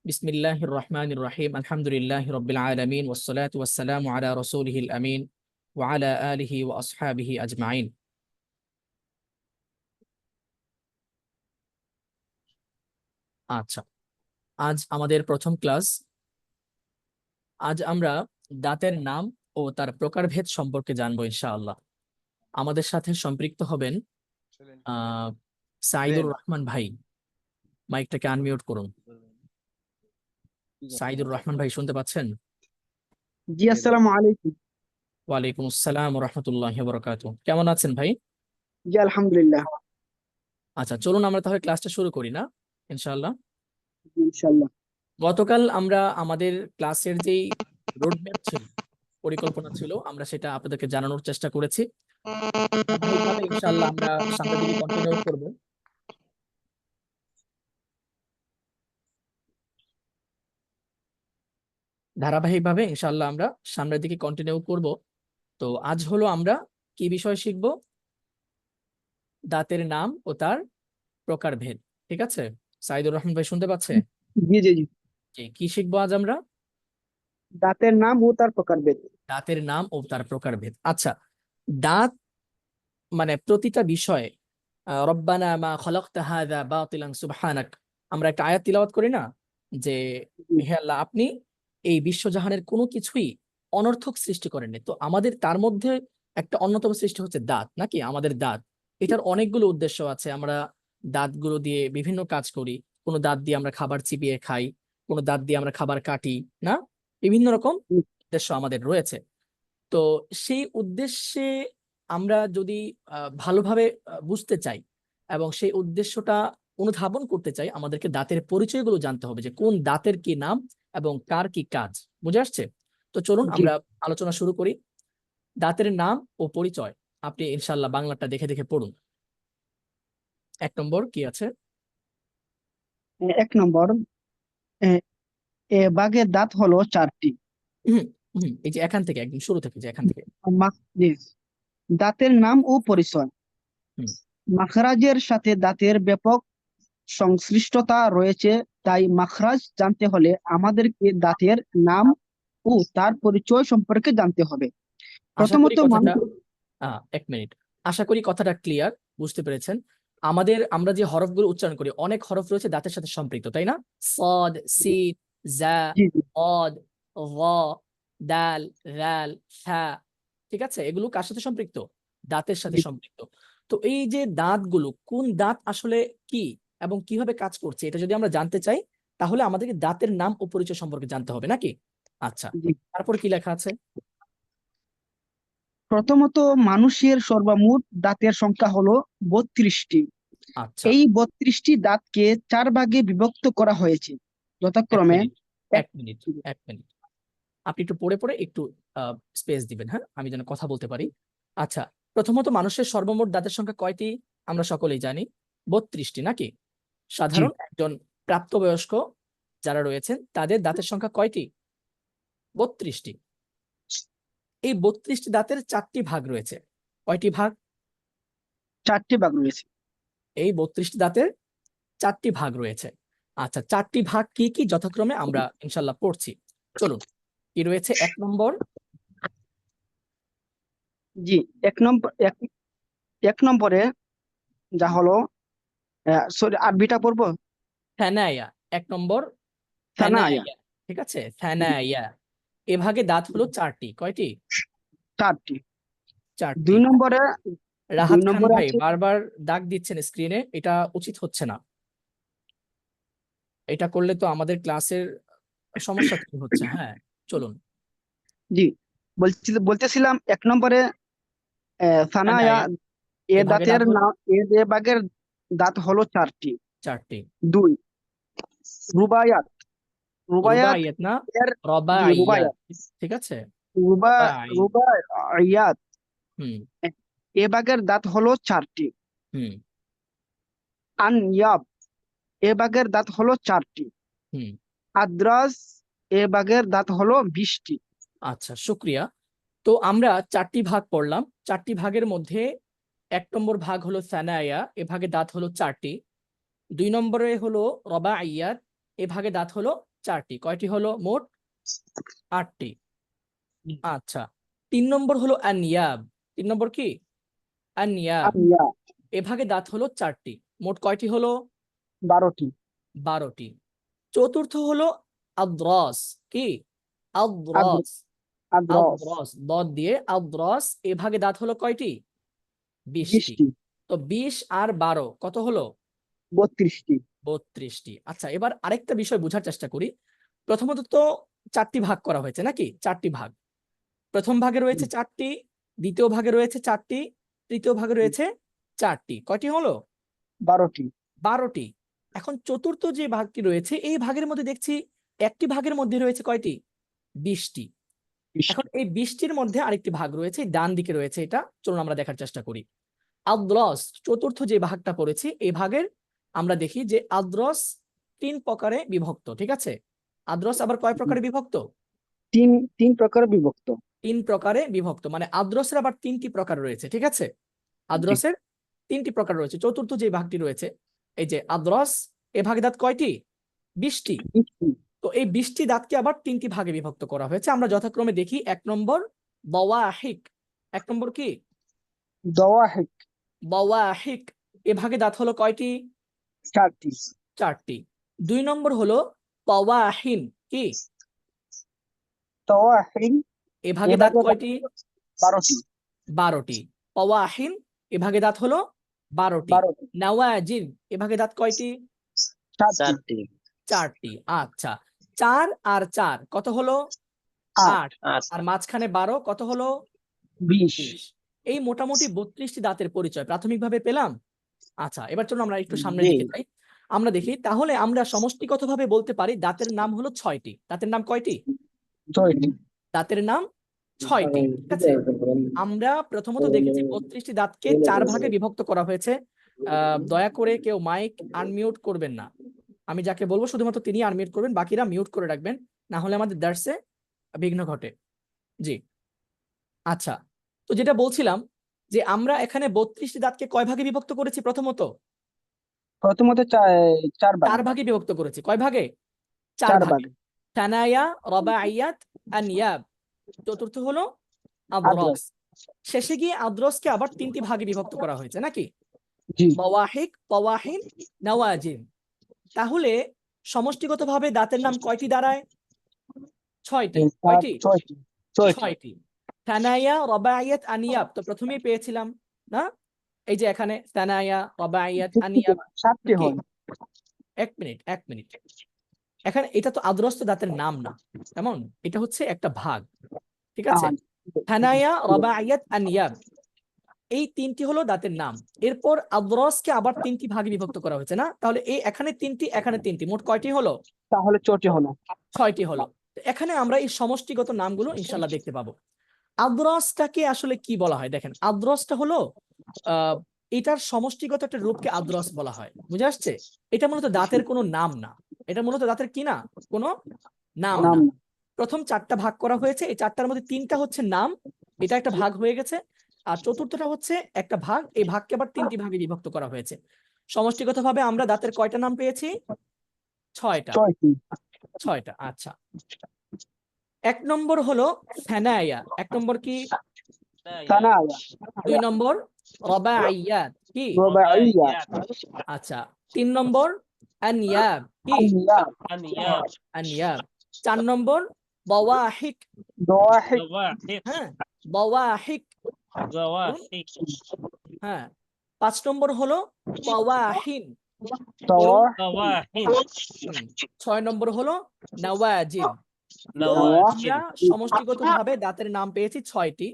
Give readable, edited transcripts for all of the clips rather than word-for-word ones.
বিসমিল্লাহির রহমানির রহিম আলহামদুলিল্লাহি রাব্বিল আলামিন ওয়াসসালাতু ওয়াসসালামু আলা রাসূলিহিল আমিন ওয়া আলা আলিহি ওয়া আসহাবিহি আজমাইন। আচ্ছা, আজ আমাদের প্রথম ক্লাস। আজ আমরা দাঁতের নাম ও তার প্রকারভেদ সম্পর্কে জানবো ইনশাআল্লাহ। আমাদের সাথে সম্পৃক্ত হবেন আহ সাইদুর রহমান ভাই। মাইকটাকে আনমিউট করুন। সাইদুর রহমান ভাই শুনতে পাচ্ছেন? জি, আসসালামু আলাইকুম। ওয়ালাইকুম আসসালাম ওয়া রাহমাতুল্লাহি ওয়া বারাকাতুহু। কেমন আছেন ভাই? জি, আলহামদুলিল্লাহ। আচ্ছা, চলুন আমরা তাহলে ক্লাসটা শুরু করি না ইনশাআল্লাহ। জি, ইনশাআল্লাহ। গতকাল আমরা আমাদের ক্লাসের যেই রোডম্যাপ ছিল, পরিকল্পনা ছিল, আমরা সেটা আপনাদেরকে জানানোর চেষ্টা করেছি। ধারাবাহিকভাবে ইনশাআল্লাহ আমরা সামনের দিকে কন্টিনিউ করব। ধারাবাহিকভাবে ইনশাআল্লাহ আমরা সামনের দিকে কন্টিনিউ করব। তো আজ হলো আমরা কি বিষয় শিখব? দাঁতের নাম ও তার প্রকারভেদ। ঠিক আছে? সাইদুর রহমান ভাই শুনতে পাচ্ছে? জি, জি, জি। কি শিখবো আজ আমরা? দাঁতের নাম ও তার প্রকারভেদ। দাঁতের নাম ও তার প্রকারভেদ। আচ্ছা, দাঁত মানে প্রতিটা বিষয়ে রব্বানা মা খালাকতা হাযা বাতিলান সুবহানাক, আমরা একটা আয়াত তিলাওয়াত করি না যে জি, হে আল্লাহ, আপনি এই বিশ্বজাহানের কোনো কিছুই অনর্থক সৃষ্টি করেননি। তো আমাদের তার মধ্যে একটা অন্যতম সৃষ্টি হচ্ছে দাঁত, নাকি? আমাদের দাঁত, এটার অনেকগুলো উদ্দেশ্য আছে। আমরা দাঁতগুলো দিয়ে বিভিন্ন কাজ করি। কোনো দাঁত দিয়ে আমরা খাবার চিবিয়ে খাই, কোনো দাঁত দিয়ে আমরা খাবার কাটি, না? বিভিন্ন রকম জি, উদ্দেশ্য আমাদের রয়েছে। তো সেই উদ্দেশ্যে আমরা যদি ভালোভাবে বুঝতে চাই এবং সেই উদ্দেশ্যটা অনুধাবন করতে চাই, আমাদেরকে দাঁতের পরিচয়গুলো জানতে হবে, যে কোন দাঁতের কি নাম এবং কার কি কাজ। বুঝে আসছে? তো চলুন জি। আমরা আলোচনা শুরু করি। দাঁতের নাম ও পরিচয় আপনি ইনশাল্লাহ বাংলাটা দেখে দেখে পড়ুন। 1 নম্বর কি আছে? 1 নম্বর, এ, বাঘের দাঁত হলো 4টি। হুম, হুম, এই যে এখান থেকে একদম শুরু থেকে, যে এখান থেকে। জি। দাঁতের নাম ও পরিচয়। হুম। মাখরাজের সাথে দাঁতের ব্যাপক সংশ্লিষ্টতা রয়েছে, তাই মাখরাজ জানতে হলে আমাদেরকে দাঁতের নাম ও তার পরিচয় সম্পর্কে জানতে হবে। আশা করি প্রথমত কথাটা, মানুষ। 1 মিনিট, আশা করি কথাটা ক্লিয়ার, বুঝতে পেরেছেন। আমরা যে হরফগুলো উচ্চারণ করি, অনেক হরফ রয়েছে দাঁতের সাথে সম্পৃক্ত, তাই না? সদ, সিন, জা, জি, জি, অদ, গ, দাল, রাল, ফা। ঠিক আছে? এগুলো কার সাথে সম্পৃক্ত? দাঁতের সাথে জি, সম্পৃক্ত। তো এই যে দাঁতগুলো, কোন দাঁত আসলে কি এবং কিভাবে কাজ করছে, এটা যদি আমরা জানতে চাই, তাহলে আমাদেরকে দাঁতের নাম ও পরিচয় সম্পর্কে জানতে হবে, নাকি? আচ্ছা, জি। তারপর কি লেখা আছে? প্রথমত, মানুষের সর্বমোট দাঁতের সংখ্যা হলো 32টি। আচ্ছা, এই 32টি দাঁতকে 4 ভাগে বিভক্ত করা হয়েছে, এক যথাক্রমে মিনিট, এক। 1 মিনিট, 1 মিনিট, আপনি একটু পড়ে পড়ে একটু স্পেস দিবেন, হ্যাঁ, আমি যেন কথা বলতে পারি। আচ্ছা, প্রথমত মানুষের সর্বমোট দাঁতের সংখ্যা কয়টি? আমরা সকলেই জানি 32টি, নাকি? জি, সাধারণ একজন প্রাপ্তবয়স্ক যারা রয়েছেন, তাদের দাঁতের সংখ্যা কয়টি? 32টি। এই 32টি দাঁতের 4টি ভাগ রয়েছে। কয়টি ভাগ? 4টি ভাগ রয়েছে। এই 32টি দাঁতের 4টি ভাগ রয়েছে। আচ্ছা, 4টি ভাগ কি কি যথাক্রমে আমরা ইনশাল্লাহ পড়ছি। চলুন, কি রয়েছে? 1 নম্বর, জি। এক নম্বরে যা হলো, সরি, আরবিটা পড়বো। থানায়া। 1 নম্বর, সানায়া। থানায়া। ঠিক আছে, থানায়া। এ ভাগে দাঁত হলো 4টি। কয়টি? 4টি। 4টি। 2 নম্বরে দুই রাহাত খান নম্বরে ভাই আছে। বারবার দাগ দিচ্ছেন স্ক্রিনে, এটা উচিত হচ্ছে না। এটা করলে তো আমাদের ক্লাসের সমস্যা তৈরি হচ্ছে। হ্যাঁ, চলুন। জি, বলতেছিলাম 1 নম্বরে সানায়া। থানায়া। এ এ ভাগে দাঁতের দাঁত হলো নাম, এ ভাগের দাঁত হলো 4টি। 4টি। 2, রুবায়াত। রুবায়াত রুবাইয়াত না, এর। জি, রবাইয়াত। রুবায়াত। ঠিক আছে, রুবা রবাই। রুবায়াত হুম, এ ভাগের দাঁত হলো 4টি। হুম, আনয়াব এ ভাগের দাঁত হলো 4টি। হুম। আদ্রাজ এ ভাগের দাঁত হলো 20টি। আচ্ছা, শুক্রিয়া। তো আমরা 4টি ভাগ পড়লাম। 4টি ভাগের মধ্যে 1 নম্বর ভাগ হলো সানায়া, এ ভাগে দাঁত হলো 4টি। 2 নম্বরে হলো রবাইয়াত, এ ভাগে দাঁত হলো 4টি। কয়টি হলো? মোট 8টি। আচ্ছা, 3 নম্বর হলো আনিয়াব। 3 নম্বর কি? আনিয়াব। আনিয়া এ ভাগে দাঁত হলো 4টি। মোট কয়টি হলো? 12টি। 12টি। চতুর্থ হলো আদ্রস। কি? আদ্র আদ্রস। আদ্রস আদ্রস দদ দিয়ে আদ্রস। এ ভাগে দাঁত হলো কয়টি? 20টি। 20টি। তো 20 আর 12 কত হলো? 32টি। 32টি। আচ্ছা, এবার আরেকটা বিষয় বোঝার চেষ্টা করি। প্রথমত তো 4টি ভাগ করা হয়েছে নাকি? 4টি ভাগ। প্রথম ভাগে রয়েছে 4টি, দ্বিতীয় ভাগে রয়েছে 4টি, তৃতীয় ভাগে রয়েছে 4টি। কয়টি হলো? 12টি। 12টি। এখন চতুর্থ যে ভাগটি রয়েছে এই ভাগের মধ্যে দেখছি একটি ভাগের মধ্যে রয়েছে কয়টি? 20টি। 20টি। এখন এই 20টির মধ্যে আরেকটি ভাগ রয়েছে, ডান দিকে রয়েছে এটা। চলুন আমরা দেখার চেষ্টা করি। আদ্রস চতুর্থ যে ভাগটা পড়েছি এই ভাগের আমরা দেখি যে আদ্রস 3 প্রকারে বিভক্ত। ঠিক আছে? আদ্রস আবার কয় প্রকারে বিভক্ত? তিন প্রকার বিভক্ত। 3 প্রকারে বিভক্ত, মানে আদ্রসের আবার 3টি প্রকার রয়েছে। ঠিক আছে? আদ্রসের 3টি প্রকার রয়েছে। চতুর্থ যে ভাগটি রয়েছে এই যে আদ্রস, এ ভাগে দাঁত কয়টি? 20টি। 20টি। তো এই 20টি দাঁতকে আবার 3টি ভাগে বিভক্ত করা হয়েছে। আমরা যথাক্রমে দেখি। 1 নম্বর বওয়াহিক। 1 নম্বর কি? দওয়াহিক। বওয়াহিক। এ ভাগে দাঁত হলো কয়টি? 4টি। 4টি। 2 নম্বর হলো পওয়াহিন। কি? তাওয়াহিন। এ ভাগে দাঁত কয়টি? 12টি। 12টি। পওয়াহিন এ ভাগে দাঁত হলো 12টি। 12টি। নাওয়াজিন এ ভাগে দাঁত কয়টি? 7টি। 4টি। আচ্ছা, 4 আর 4 কত হলো? 8। 8। আর মাঝখানে 12 কত হলো? 20। 20। এই মোটামুটি 32টি দাঁতের পরিচয় প্রাথমিকভাবে পেলাম। আচ্ছা, এবার চলুন আমরা একটু সামনের জি। দিকে যাই। আমরা দেখি তাহলে আমরা সমষ্টিগতভাবে বলতে পারি দাঁতের নাম হলো 6টি। দাঁতের নাম কয়টি? 6টি। দাঁতের নাম 6টি। ঠিক আছে? আমরা প্রথমত দেখেছি 32টি দাঁতকে 4 ভাগে বিভক্ত করা হয়েছে। দয়া করে কেউ মাইক আনমিউট করবেন না। আমি যাকে বলবো শুধুমাত্র তিনি আনমিউট করবেন, বাকিরা মিউট করে রাখবেন, না হলে আমাদের দার্সে বিঘ্ন ঘটে। জি। আচ্ছা, তো যেটা বলছিলাম যে আমরা এখানে 32টি দাঁতকে কয় ভাগে বিভক্ত করেছি? প্রথমত 4 ভাগে। 4 ভাগে বিভক্ত করেছি। কয় ভাগে? 4 4 ভাগে। ভাগে। থানায়া, রবাইয়াত, আনিয়াব। চতুর্থ হলো আদ্রস। আদ্রস। শেষে গিয়ে আদ্রসকে আবার 3টি ভাগে বিভক্ত করা হয়েছে নাকি? জি। বওয়াহিক, পওয়াহিন, নাওয়াজিন। তাহলে সমষ্টিগতভাবে দাঁতের নাম কয়টি দাঁড়ায়? 6টি। কয়টি? 6টি। 6টি। 6টি। থানায়া, রবাইয়াত, আনিয়াব তো প্রথমেই পেয়েছিলাম না? এই যে এখানে থানায়া, রবাইয়াত, আনিয়াব 7টি কি? হয়। 1 মিনিট 1 মিনিট। এখানে এটা তো আদ্রস দাঁতের নাম না, কেমন? এটা হচ্ছে একটা ভাগ। ঠিক আছে? থানায়া, রবাইয়াত, আনিয়াব এই 3টি হলো দাঁতের নাম। এরপর আদ্রসকে আবার 3টি ভাগে বিভক্ত করা হয়েছে না? তাহলে এই এখানে 3টি, এখানে 3টি, মোট কয়টি হলো? তাহলে 6টি হলো। 6টি হলো। তো এখানে আমরা এই সমষ্টিগত নামগুলো ইনশাল্লাহ দেখতে পাবো। আদ্রসটাকে আসলে কি বলা হয়? দেখেন, আদ্রসটা হলো আহ এটার সমষ্টিগত একটা রূপকে আদ্রস বলা হয়। বুঝে আসছে? এটা মূলত দাঁতের কোনো নাম না। এটা মূলত দাঁতের কি না? কোনো নাম নাম না। না। প্রথম 4টা ভাগ করা হয়েছে, এই 4টার মধ্যে 3টা হচ্ছে নাম, এটা একটা ভাগ হয়ে গেছে। আর চতুর্থটা হচ্ছে একটা ভাগ, এই ভাগকে আবার 3টি ভাগে বিভক্ত করা হয়েছে। সমষ্টিগতভাবে আমরা দাঁতের কয়টা নাম পেয়েছি? 6টা। 6টি। 6টা। আচ্ছা, 1 নম্বর হলো থানায়া। 1 নম্বর কি? থানায়া। 2 নম্বর রবাইয়াত। কি? রবাইয়া। আচ্ছা, 3 নম্বর আনিয়াব। কি? আনিয়াব। আনিয়াব। 4 নম্বর বওয়াহিক। দওয়াহিক। হ্যাঁ, বওয়াহিক। হ্যাঁ। 5 নম্বর হলো পওয়াহিন। বলুন। তাওয়াহিন। 6 নম্বর হলো নাওয়াজিন। তো আমরা সমষ্টিগতভাবে দাঁতের নাম পেয়েছি 6টি।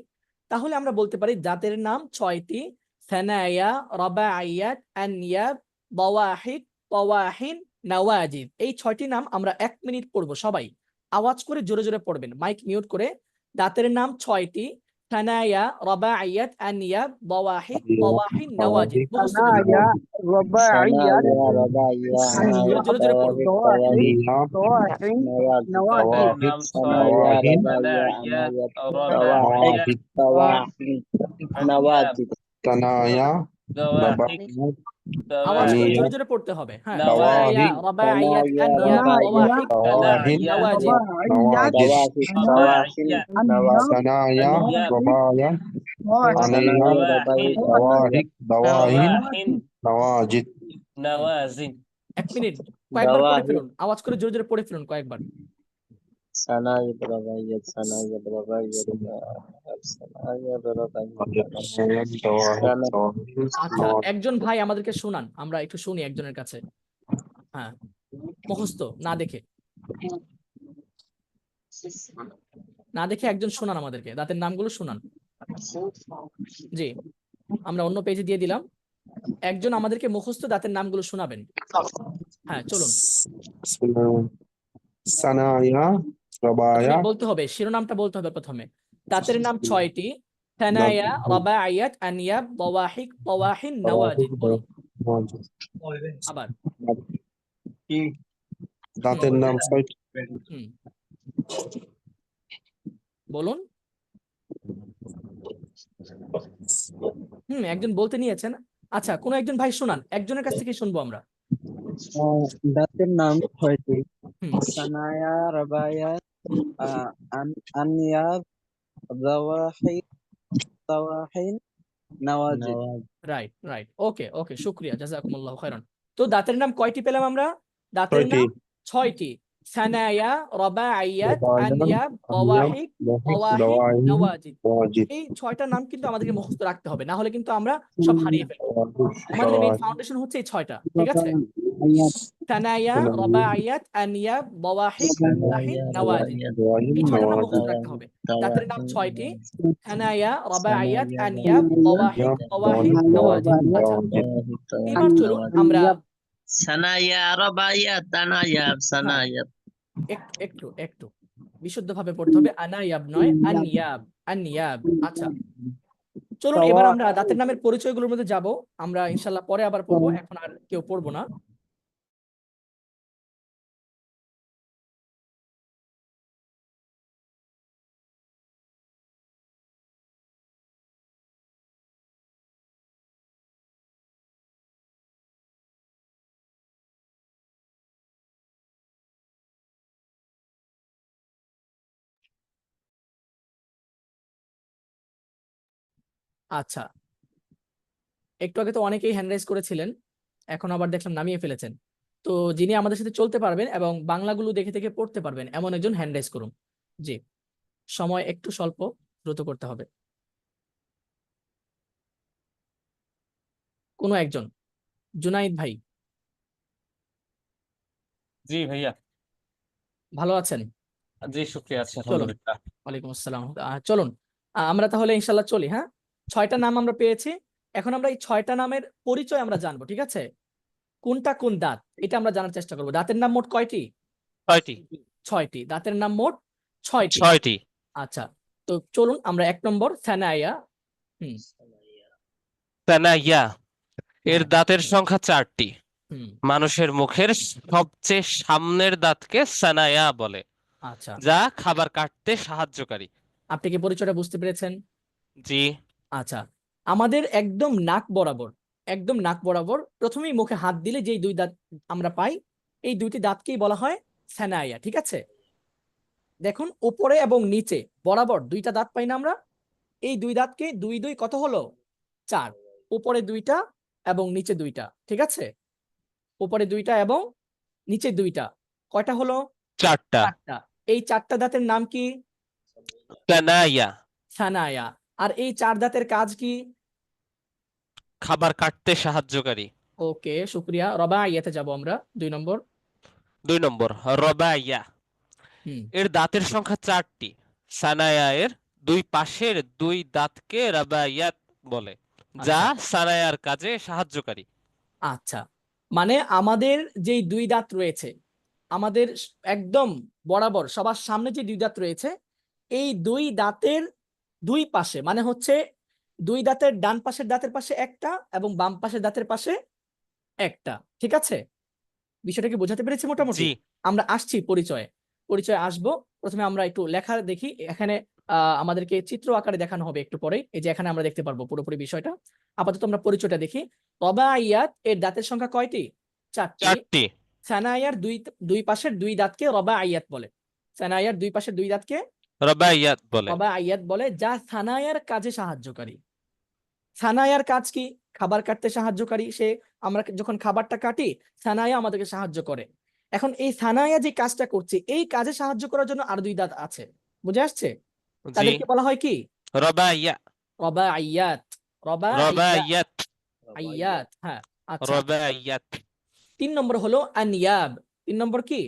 তাহলে আমরা বলতে পারি দাঁতের নাম 6টি। থানায়া, রবাইয়াত, আনিয়াব, বওয়াহিক, পওয়াহিন, নাওয়াজিন। এই 6টি নাম আমরা 1 মিনিট পড়বো সবাই। আওয়াজ করে জোরে জোরে পড়বেন, মাইক মিউট করে। দাঁতের নাম 6টি। থানায়া, রবাইয়াত, আনিয়াব, বওয়াহিক, পওয়াহিন, নাওয়াজিন। মুখস্থ করুন। থানায়া। রবাইয়া। আনিয়াব। জোরে জোরে পড়ুন। দওয়াহিক। তাওয়াহিন। নওয়াজিব। Tanaya, Rabaiat, আওয়াজ করে ثنايا জোরে জোরে পড়তে হবে। হ্যাঁ, نواهي সানায়া, রবাইয়াত, আনিয়াব, ثنايا বওয়াহিক, نواهن নওয়াজিদ। رباعيات نواجد رواحل أنياب ثنايا أنياب ربايا نواحل ثنايا رواحل نواهج نواهن رواحل نواجد نوازن 1 মিনিট, কয়েকবার পড়ে نواهل ফেলুন, আওয়াজ করে জোরে জোরে পড়ে ফেলুন কয়েকবার। ثنايا رباعيات ثنايا رباعيات ثنايا رباعيات ثنايا نواهج نواهن আচ্ছা, نواجد একজন ভাই আমাদেরকে শোনান, আমরা একটু শুনি একজনের কাছে। হ্যাঁ, মুখস্থ না দেখে, না দেখে একজন শোনান আমাদেরকে, দাঁতের নামগুলো শোনান। জি, আমরা অন্য পেজে দিয়ে দিলাম, একজন আমাদেরকে মুখস্থ দাঁতের নামগুলো শোনাবেন। হ্যাঁ, চলুন। بسم الله ثنايا প্রথমে ربايا বলতে হবে, শিরোনামটা বলতে হবে প্রথমে। দাঁতের নাম 6টি, থানায়া, রাবাইয়াত, আনিয়াব, বওয়াহিক, তওয়াহিন, নওয়াজিদ। বলুন نواجد আবার। দাঁতের নাম 6টি হুম, বলুন। একজন বলতে নিয়েছেন। আচ্ছা, কোন একজন ভাই শোনান, একজনের কাছ থেকে শুনবো আমরা। দাঁতের নাম 6টি। হুম, সানায়া, রাবায়াত, আনিয়াব, রাওয়াহিদ, তাওয়াহিন, নওয়াজিদ। রাইট রাইট, ওকে ওকে, শুকরিয়া, জাযাকুমুল্লাহু খাইরান। তো দাঁতের নাম কয়টি পেলাম আমরা? দাঁতের নাম 6টি, সানায়া, রাবাইয়াত, আনিয়াব, বওয়াহিক, তওয়াহিন, নওয়াজিদ। نواجد এই 6টা নাম কিন্তু আমাদেরকে মুখস্থ রাখতে হবে, না হলে কিন্তু আমরা সব হারিয়ে ফেলবো। আমাদের মেইন ফাউন্ডেশন হচ্ছে এই 6টা, ঠিক আছে? থানায়া, রাবাইয়াত, আনিয়াব, বওয়াহিক, তওয়াহিন, নওয়াজিদ। এই 6টা নাম মুখস্থ রাখতে হবে। দাঁতের নাম 6টি, থানায়া, রাবাইয়াত, আনিয়াব, বওয়াহিক, তওয়াহিন, নওয়াজিদ। আচ্ছা, এবার চলুন আমরা ثنايا رباعيات أنياب ثنايا একটু একটু একটু বিশুদ্ধভাবে পড়তে হবে। আনায়াব নয়, আনিয়াব, আনিয়াব। আচ্ছা, চলুন এবার আমরা দাঁতের নামের পরিচয়গুলোর মধ্যে যাব। আমরা ইনশাল্লাহ পরে আবার পড়বো, এখন আর কেউ পড়বো না। আচ্ছা, একটু আগে তো অনেকেই হ্যান্ড রাইজ করেছিলেন, এখন আবার দেখলাম নামিয়ে ফেলেছেন। তো যিনি আমাদের সাথে চলতে পারবেন এবং বাংলাগুলো দেখে দেখে পড়তে পারবেন এমন একজন হ্যান্ড রাইজ করুন। জি, সময় একটু স্বল্প, দ্রুত করতে হবে। কোনো একজন, জুনাইদ ভাই, জি ভাইয়া, ভালো আছেন? জি শুকরিয়া আছি চলুন, আলহামদুলিল্লাহ। ওয়ালাইকুম আসসালাম। চলুন আমরা তাহলে ইনশাল্লাহ চলি। হ্যাঁ, 6টা নাম আমরা পেয়েছি, এখন আমরা এই 6টা নামের পরিচয় আমরা জানবো, ঠিক আছে? কোনটা কোন দাঁত এটা আমরা জানার চেষ্টা করবো। দাঁতের নাম মোট কয়টি? 6টি 6টি, দাঁতের নাম মোট 6টি। 6টি আচ্ছা, তো চলুন আমরা 1 নম্বর সানায়া। হুম ثنايا এর দাঁতের সংখ্যা 4টি। হুম মানুষের মুখের সবচেয়ে সামনের দাঁতকে সানায়া বলে, আচ্ছা, যা খাবার কাটতে সাহায্যকারী। আপনি কি পরিচয়টা বুঝতে পেরেছেন? জি আচ্ছা, আমাদের একদম নাক বরাবর, একদম নাক বরাবর প্রথমেই মুখে হাত দিলে যেই 2 দাঁত আমরা পাই, এই 2টি দাঁতকেই বলা হয় সানায়া, ঠিক আছে? দেখুন, উপরে এবং নিচে বরাবর 2টা দাঁত পাই না আমরা? এই 2 দাঁতকে 2 2 কত হলো? 4। উপরে 2টা এবং নিচে 2টা, ঠিক আছে? উপরে 2টা এবং নিচে 2টা, কয়টা হলো? 4টা 4টা। এই 4টা দাঁতের নাম কি? ثنايا সানায়া। আর এই 4 দাঁতের কাজ কি? খাবার কাটতে সাহায্যকারী। ওকে, শুক্রিয়া। রবাইয়াতে যাব আমরা, 2 নম্বর। 2 নম্বর রবাইয়া হুম এর দাঁতের সংখ্যা 4টি। সানায়া এর 2 পাশের 2 দাঁতকে রাবাইয়াত বলে, যা আচ্ছা সানায়ার কাজে সাহায্যকারী। আচ্ছা, মানে আমাদের যেই 2 দাঁত রয়েছে, আমাদের একদম বরাবর সবার সামনে যে 2 দাঁত রয়েছে, এই 2 দাঁতের 2 পাশে, মানে হচ্ছে 2 দাঁতের ডান পাশের দাঁতের পাশে একটা এবং বাম পাশের দাঁতের পাশে একটা, ঠিক আছে? বিষয়টা কি বোঝাতে পেরেছি মোটামুটি? জি আমরা আসছি পরিচয়ে আসবো। প্রথমে আমরা একটু লেখা দেখি এখানে। আমাদেরকে চিত্র আকারে দেখানো হবে একটু পরে, এই যে এখানে আমরা দেখতে পারবো পুরোপুরি বিষয়টা। আপাতত আমরা পরিচয়টা দেখি। রবাইয়াত এর দাঁতের সংখ্যা কয়টি? চারটি। চারটি। সানায়ার দুই পাশের দুই দাঁতকে রবাইয়াত বলে। সানায়ার দুই পাশের দুই দাঁতকে রবাইয়াত বলে। রবাইয়াত বলে, যা সানায়ার কাজে সাহায্যকারী। সানায়ার কাজ কি? খাবার কাটতে সাহায্যকারী। আমরা যখন খাবারটা কাটি, সানায়া আমাদেরকে সাহায্য করে। এখন এই সানায়া যে কাজটা করছে, এই কাজে সাহায্য করার জন্য আর দুই দাঁত আছে। বুঝে আসছে? জি। তাদেরকে বলা হয় কি? রবাইয়া। রবাইয়াত। রবাইয়াত। রবাইয়াত। আইয়াত। হ্যাঁ, আচ্ছা। রবাইয়াত। 3 নম্বর হলো আনিয়াব। 3 নম্বর কি?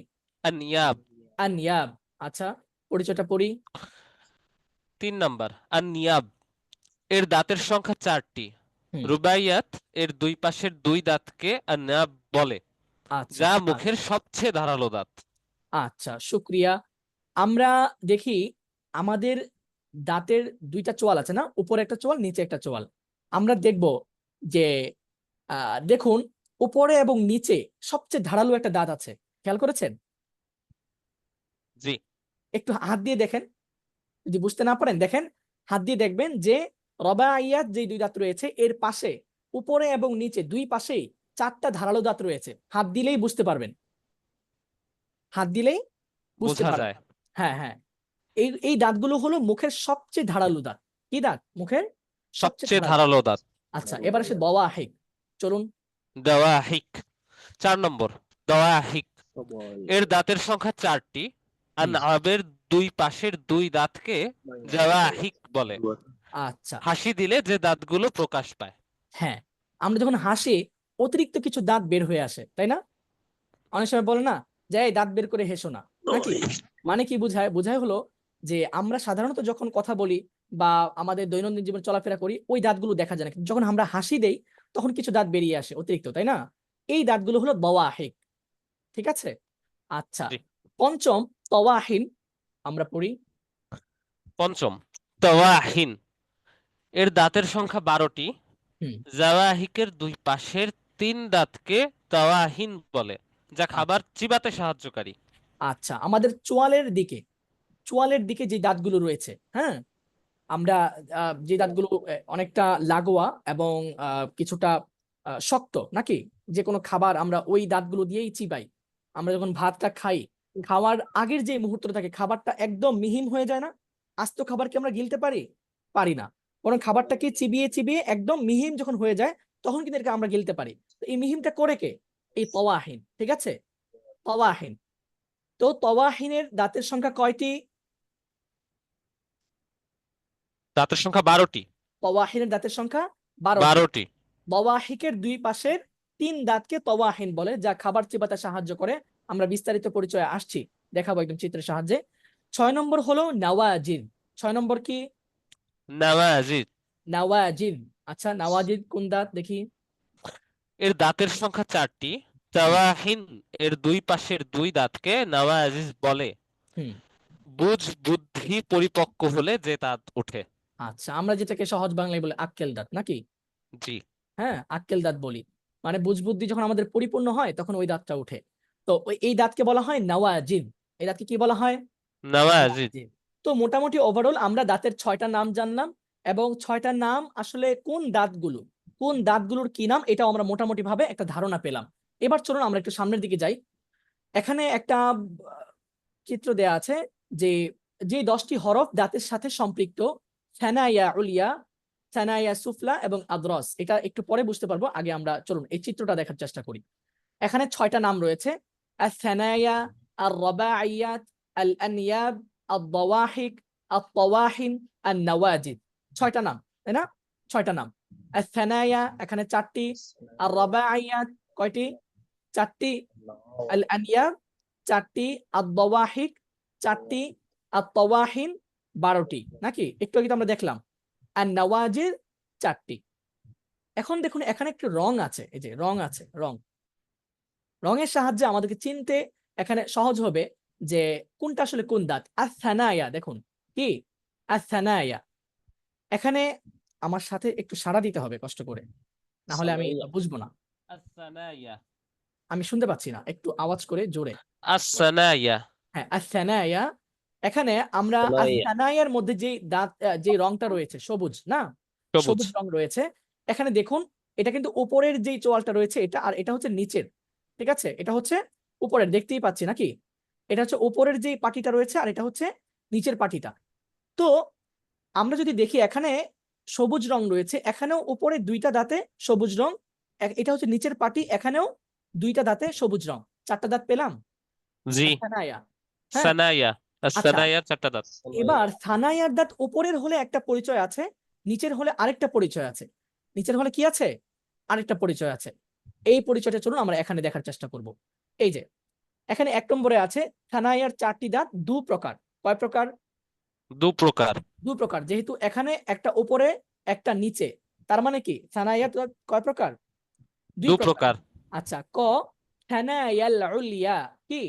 আনিয়াব। আনিয়াব। আচ্ছা, পরিচয়টা পড়ি। 3 নাম্বার আনিয়াব এর দাঁতের সংখ্যা 4টি। হুম, রুবাইয়াত এর দুই পাশের দুই দাঁতকে আনিয়াব বলে, আচ্ছা যা মুখের সবচেয়ে ধারালো দাঁত। আচ্ছা, শুক্রিয়া। আমরা দেখি আমাদের দাঁতের দুইটা চোয়াল আছে না, উপরে একটা চোয়াল, নিচে একটা চোয়াল। আমরা দেখব যে দেখুন, উপরে এবং নিচে সবচেয়ে ধারালো একটা দাঁত আছে। খেয়াল করেছেন? জি। একটু হাত দিয়ে দেখেন, যদি বুঝতে না পারেন দেখেন, হাত দিয়ে দেখবেন যে রবাইয়াত যে দুই দাঁত রয়েছে এর পাশে, উপরে এবং নিচে দুই পাশেই 4টা ধারালো দাঁত রয়েছে। হাত দিলেই বুঝতে পারবেন, হাত দিলেই বুঝতে বোঝা পারবেন। যায়। হ্যাঁ হ্যাঁ, এই দাঁতগুলো হলো মুখের সবচেয়ে ধারালো দাঁত। কি দাঁত? মুখের সবচেয়ে সবচেয়ে ধারালো। ধারালো দাঁত। আচ্ছা, এবার আসে দাওয়াহিক। চলুন। দাওয়াহিক 4 নম্বর দাওয়াহিক এর দাঁতের সংখ্যা 4টি। আনআবের দুই পাশের দুই দাঁতকে দাওয়াহিক বলে, আচ্ছা, হাসি দিলে যে দাঁতগুলো প্রকাশ পায়। হ্যাঁ, আমরা যখন হাসি অতিরিক্ত কিছু দাঁত বের হয়ে আসে, তাই না? অনেক সময় বলে না যে এই দাঁত বের করে হেসো না, নাকি? মানে কি বোঝায়? বোঝায় হলো যে আমরা সাধারণত যখন কথা বলি বা আমাদের দৈনন্দিন জীবনে চলাফেরা করি, ওই দাঁতগুলো দেখা যায় না, কিন্তু যখন আমরা হাসি দেই তখন কিছু দাঁত বেরিয়ে আসে অতিরিক্ত, তাই না? এই দাঁতগুলো হলো দাওয়াহিক। ঠিক আছে? আচ্ছা, জি। পঞ্চম তাওয়াহিন আমরা পড়ি। পঞ্চম তাওয়াহিন এর দাঁতের সংখ্যা 12টি। হুম, জাওয়াহিকের দুই পাশের 3 দাঁতকে তাওয়াহিন বলে, যা খাবার চিবাতে সাহায্যকারী। আচ্ছা, আমাদের চোয়ালের দিকে যে দাঁতগুলো রয়েছে, হ্যাঁ, আমরা যে দাঁতগুলো অনেকটা লাগোয়া এবং কিছুটা শক্ত, নাকি? যে কোনো খাবার আমরা ওই দাঁতগুলো দিয়েই চিবাই। আমরা যখন ভাতটা খাই, খাওয়ার আগের যে মুহূর্তটা থাকে, খাবারটা একদম মিহিন হয়ে যায় না? আস্ত খাবার কি আমরা গিলতে পারি? পারি না। বরং খাবারটাকে চিবিয়ে চিবিয়ে একদম মিহিন যখন হয়ে যায়, তখন কিন্তু এটাকে আমরা গিলতে পারি। তো এই মিহিনটা করে কে? এই তাওয়াহিন। ঠিক আছে? তাওয়াহিন। তো তাওয়াহিনের দাঁতের সংখ্যা কয়টি? দাঁতের সংখ্যা 12টি। তাওয়াহিনের দাঁতের সংখ্যা 12টি। 12টি। তাওয়াহিকের দুই পাশের 3 দাঁতকে তাওয়াহিন বলে, যা খাবার চিবাতে সাহায্য করে। আমরা বিস্তারিত পরিচয়ে আসছি, দেখাবো একদম চিত্রের সাহায্যে। 6 নম্বর হলো নাওয়াজিদ। 6 নম্বর কি? নাওয়াজিদ নাওয়াজিদ। আচ্ছা, নাওয়াজিদ কোন দাঁত দেখি? এর দাঁতের সংখ্যা 4টি। তাওয়াহিন এর দুই পাশের দুই দাঁতকে নাওয়াজিদ বলে, হুম, বুদ্ধি পরিপক্ক হলে যে দাঁত ওঠে। আচ্ছা, আমরা যেটাকে সহজ বাংলায় বলে আক্কেল দাঁত, নাকি? জি। হ্যাঁ, আক্কেল দাঁত বলি। মানে বুঝবুদ্ধি যখন আমাদের পরিপূর্ণ হয় তখন ওই দাঁতটা ওঠে। তো এই দাঁতকে বলা হয় নাওয়াজিদ। এই দাঁতকে কি বলা হয়? নাওয়াজিদ। জি। তো মোটামুটি ওভারঅল আমরা দাঁতের 6টা নাম জানলাম, এবং 6টা নাম আসলে কোন দাঁতগুলোর কি নাম, এটাও আমরা মোটামুটি ভাবে একটা ধারণা পেলাম। এবার চলুন আমরা একটু সামনের দিকে যাই। এখানে একটা চিত্র দেয়া আছে যে যে 10টি হরফ দাঁতের সাথে সম্পৃক্ত, সানায়া উলিয়া, সানায়া সুফলা এবং আদরস। এটা একটু পরে বুঝতে পারবো, আগে আমরা চলুন এই চিত্রটা দেখার চেষ্টা করি। এখানে 6টা নাম রয়েছে: আস-সানায়া, আর-রাবাইয়াত, আল-আনিয়াব, আদ-দাওয়াহিক, আত-তাওয়াহিন, আন-নাওয়াজিদ। 6টা নাম, তাই না? 6টা নাম। আস-সানায়া এখানে 4টি, আর-রাবাইয়াত কয়টি? 4টি, আল-আনিয়াব 4টি, আদ-দাওয়াহিক 4টি, আত-তাওয়াহিন 12টি, নাকি? একটু আগে তো আমরা দেখলাম। আন-নাওয়াজিদ 4টি। এখন দেখুন এখানে একটু রং আছে, এই যে রং আছে, রঙের সাহায্যে আমাদেরকে চিনতে এখানে সহজ হবে যে কোনটা আসলে কোন দাঁত। আস-সানায়া দেখুন কি? আস-সানায়া। এখানে আমার সাথে একটু সাড়া দিতে হবে কষ্ট করে, না হলে আমি বুঝবো না। আস-সানায়া। আমি শুনতে পাচ্ছি না, একটু আওয়াজ করে জোরে। আস-সানায়া। হ্যাঁ, আস-সানায়া। এখানে আমরা আস-সানায়ার মধ্যে যে দাঁত যে রংটা রয়েছে সবুজ, না? সবুজ। সবুজ রং রয়েছে। এখানে দেখুন এটা কিন্তু উপরের যেই চোয়ালটা রয়েছে এটা, আর এটা হচ্ছে নিচের, ঠিক আছে? এটা হচ্ছে উপরের, দেখতেই পাচ্ছি নাকি? এটা হচ্ছে উপরের যে পাটিটা রয়েছে আর এটা হচ্ছে নিচের পাটিটা। তো আমরা যদি দেখি এখানে সবুজ রং রয়েছে, এখানেও উপরে দুইটা দাঁতে সবুজ রং, এটা হচ্ছে নিচের পাটি, এখানেও দুইটা দাঁতে সবুজ রং, চারটা দাঁত পেলাম। জি। থানায়া, হ্যাঁ। সানায়া, আচ্ছা, সানায়ার 4টা দাঁত। এবার থানায়ার দাঁত উপরের হলে একটা পরিচয় আছে, নিচের হলে আরেকটা পরিচয় আছে। নিচের হলে কি আছে? আরেকটা পরিচয় আছে। এই পরিচয়টা চলুন আমরা এখানে দেখার চেষ্টা করব। এই যে এখানে 1 নম্বরে আছে থানায়ার 4টি দাঁত দু প্রকার। কয় প্রকার? 2 প্রকার। দু প্রকার। যেহেতু এখানে একটা উপরে একটা নিচে, তার মানে কি থানায়ার দাঁত কয় প্রকার? 2 দুই প্রকার। আচ্ছা, ক থানায়াল উলিয়া কি?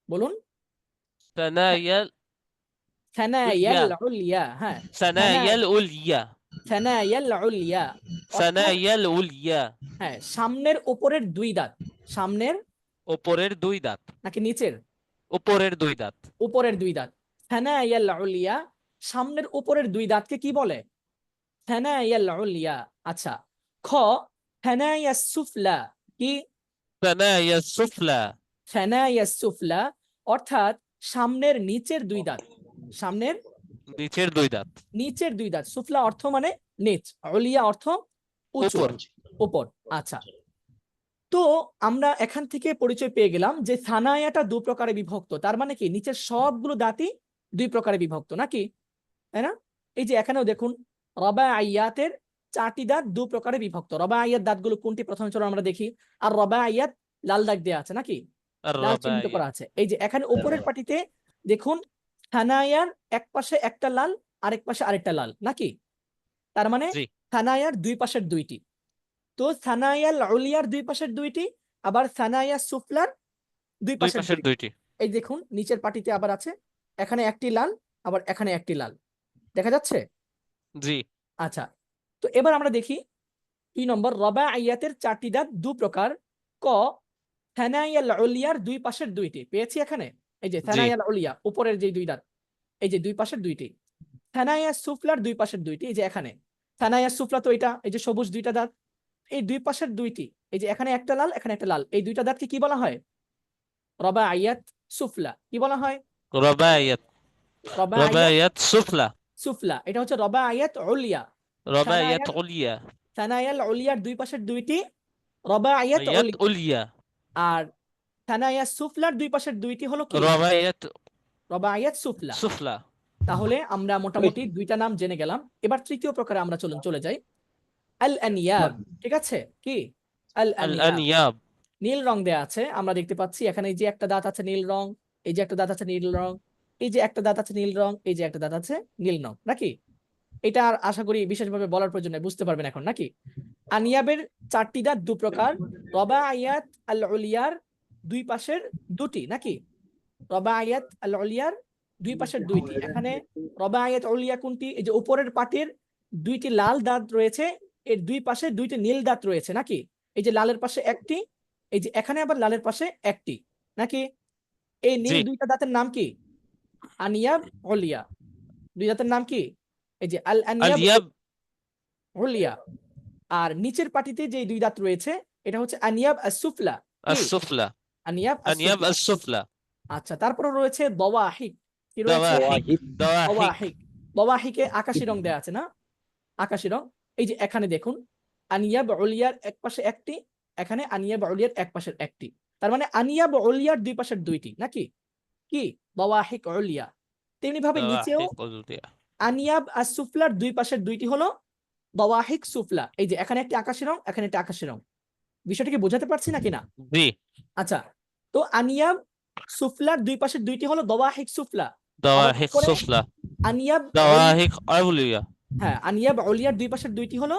বলুন। সানায়াল থানায়াল উলিয়া, উলিয়া, হ্যাঁ। সানায়াল উলিয়া, থানায়াল উলিয়া অর্থাৎ, সানায়াল উলিয়া। হ্যাঁ, সামনের উপরের দুই দাঁত। সামনের উপরের 2 দাঁত, নাকি নিচের? উপরের 2 দাঁত। উপরের দুই দাঁত। থানায়াল উলিয়া, সামনের উপরের দুই দাঁতকে কি বলে? থানায়াল উলিয়া। আচ্ছা, খ থানায়াস সুফলা কি? সানায়াল সুফলা, থানায়াস সুফলা অর্থাৎ সামনের নিচের দুই দাঁত। সামনের নিচের 2 দাঁত। নিচের দুই দাঁত। সুফলা অর্থ মানে নিচ, উলিয়া অর্থ উঁচু, উপর। উপর। আচ্ছা, তো আমরা এখান থেকে পরিচয় পেয়ে গেলাম যে থানায়াটা দু প্রকারে বিভক্ত। তার মানে কি নিচের সবগুলো দাঁতই দুই প্রকারে বিভক্ত নাকি, তাই না? এই যে এখানেও দেখুন রবাইয়াতের 4টি দাঁত দু প্রকারে বিভক্ত। রবাইয়াত দাঁতগুলো কোনটি প্রথমে চলো আমরা দেখি। আর রবাইয়াত লাল দাগ দেওয়া আছে নাকি, আর লাল চিহ্নিত রবাইয়া। করা আছে। এই যে এখানে উপরের পাটিতে দেখুন থানায়ার এক পাশে একটা লাল, আরেক পাশে আরেকটা লাল নাকি, তার মানে জি। থানায়ার দুই পাশের দুইটি। তো থানায়াল উলিয়ার দুই পাশের দুইটি, আবার থানায়া সুফলার দুই 2 পাশের পাশের দুইটি। 2টি। এই দেখুন নিচের পাটিতে আবার আছে, এখানে একটি লাল, আবার এখানে একটি লাল, দেখা যাচ্ছে? জি। আচ্ছা, তো এবার আমরা দেখি 2 নম্বর রবাইয়াতের 4টি দাঁত দু প্রকার। ক থানায়াল উলিয়ার দুই পাশের দুইটি পেয়েছি এখানে। এই যে জি। থানায়াল উলিয়া উপরের যে দুই দাঁত, এই যে দুই পাশের দুইটি। থানায়া সুফলার দুই পাশের দুইটি, এই যে এখানে থানায়া সুফলা, তো এটা এই যে সবুজ দুইটা দাঁত, এই দুই পাশের দুইটি, এই যে এখানে একটা লাল এখানে একটা লাল, এই দুইটা দাঁতকে কি বলা হয়? রবাইয়াত সুফলা। কি বলা হয়? রবাইয়াত, রবাইয়াত রবাইয়াত সুফলা, সুফলা। এটা হচ্ছে রবাইয়াত উলিয়া। রবাইয়াত থানায়াল উলিয়া, থানায়াল উলিয়ার দুই পাশের দুইটি রবাইয়াত রবাইয়াত উলিয়া, উলিয়া, আর থানায়া সুফলার দুই পাশের দুইটি হলো কি? রবাইয়াত রবাইয়াত সুফলা। সুফলা। তাহলে আমরা মোটামুটি দুইটা নাম জেনে গেলাম। এবার তৃতীয় প্রকারে আমরা চলে যাই, আল আনিয়াব। ঠিক আছে, কি? আল আল আনিয়াব। আনিয়াব। নীল রং দেয়া আছে, আমরা দেখতে পাচ্ছি এখানে এই যে একটা দাঁত আছে নীল রং, এই যে একটা দাঁত আছে নীল রং, এই যে একটা দাঁত আছে নীল রং, এই যে একটা দাঁত আছে নীল রং নাকি। এটা আর আশা করি বিশেষভাবে বলার প্রয়োজন নেই, বুঝতে পারবেন এখন নাকি। আনিয়াবের 4টি দাঁত দু প্রকার। রবাইয়াত আল উলিয়ার দুই পাশের দুটি নাকি, রবাইয়াত আল উলিয়ার দুই পাশের দুইটি। এখানে রবাইয়াত উলিয়া কোনটি? এই যে উপরের পাটির দুইটি লাল দাঁত রয়েছে, এর দুই পাশে দুইটি নীল দাঁত রয়েছে নাকি। এই যে লালের পাশে একটি, এই যে এখানে আবার লালের পাশে একটি নাকি। এই নীল জি। দুইটা দাঁতের নাম কি? আনিয়াব উলিয়া। দুই দাঁতের নাম কি? এই যে আল আনিয়াব আলিয়াব উলিয়া। আর নিচের পাটিতে যে দুই দাঁত রয়েছে এটা হচ্ছে আনিয়াব as-সুফলা। কি? আসুফলা, আনিয়াব আনিয়াব as-সুফলা। আসুফলা। আচ্ছা, তারপরে রয়েছে দাওয়াহিক। কি রয়েছে? দাওয়াহিক, দাওয়াহিক। দাওয়াহিক। দাওয়াহিকে আকাশী রং দেয়া আছে না, আকাশী রং। এই যে এখানে দেখুন আনিয়াব উলিয়ার এক পাশে একটি, এখানে আনিয়াব উলিয়ার এক পাশের একটি, তার মানে আনিয়াব উলিয়ার দুই পাশের দুইটি নাকি, কি? দাওয়াহিক উলিয়া। তেমনি ভাবে নিচেও দাওয়াহিক উলিয়া। আনিয়াব as-সুফলার দুই পাশের দুইটি হলো দাওয়াহিক সুফলা। এই যে এখানে একটি আকাশী রং, এখানে একটি আকাশী রং। বিষয়টা কি বোঝাতে পারছি নাকি না? জি। আচ্ছা, তো আনিয়াব সুফলার দুই পাশের দুইটি হলো দাওয়াহিক সুফলা। আবার দাওয়াহিক উপরে সুফলা, আনিয়াব দাওয়াহিক উলিয়া, হ্যাঁ, আনিয়াব উলিয়ার দুই পাশের দুইটি হলো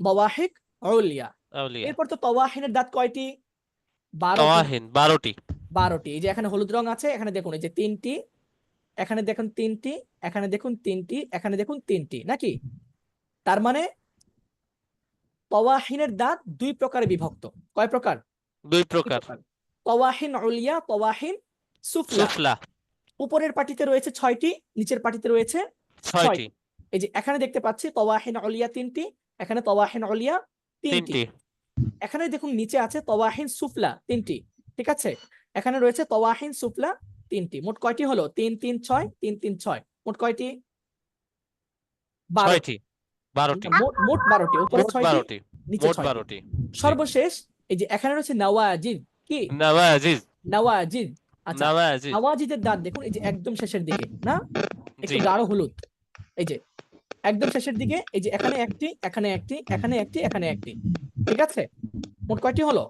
দাওয়াহিক উলিয়া। উলিয়া। এরপর তো তাওয়াহিনের দাঁত কয়টি? 12টি। তাওয়াহিন 12টি। 12টি। এই যে এখানে হলুদ রং আছে, এখানে দেখুন এই যে 3টি, এখানে দেখুন 3টি, এখানে দেখুন 3টি, এখানে দেখুন 3টি নাকি। তার মানে তাওয়াহিনের দাঁত দুই প্রকারে বিভক্ত। কয় প্রকার? 2 দুই প্রকার। প্রকার। তাওয়াহিন উলিয়া, তাওয়াহিন সুফলা। সুফলা উপরের পাটিতে রয়েছে 6টি, নিচের পাটিতে রয়েছে 6টি। 6টি। এই যে এখানে দেখতে পাচ্ছি তাওয়াহিন উলিয়া 3টি, এখানে তওয়াহিন উলিয়া 3টি, তিনটি। এখানে দেখুন নিচে আছে তওয়াহিন সুফলা 3টি, ঠিক আছে, এখানে রয়েছে তওয়াহিন সুফলা 3টি, মোট কয়টি হলো 3 3 6 3 3 6, মোট কয়টি 12টি, 6টি, 12টি, মোট 12টি, উপরে মোট 6টি 12টি, নিচে মোট 6টি। 12টি। জি। সর্বশেষ এই যে এখানে রয়েছে নওয়াজিদ, কি নওয়াজিজ, নওয়াজিদ, আচ্ছা নওয়াজিজ। নওয়াজিদের দাঁত দেখুন এই যে একদম শেষের দিকে না, একটু জি। গাঢ় হলুদ, এই যে একদম শেষের দিকে, এই যে এখানে একটি, এখানে একটি, এখানে একটি, এখানে একটি, ঠিক আছে, মোট কয়টি হলো?